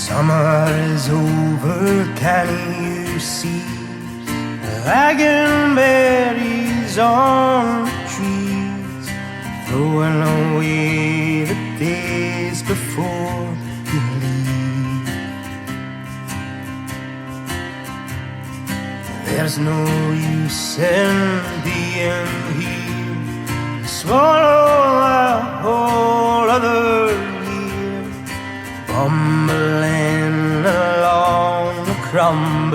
Summer is over, can you see? Dragon berries on the trees, throwing away the days before you leave. There's no use in being here, swallow a whole other year, bumbling along the crumble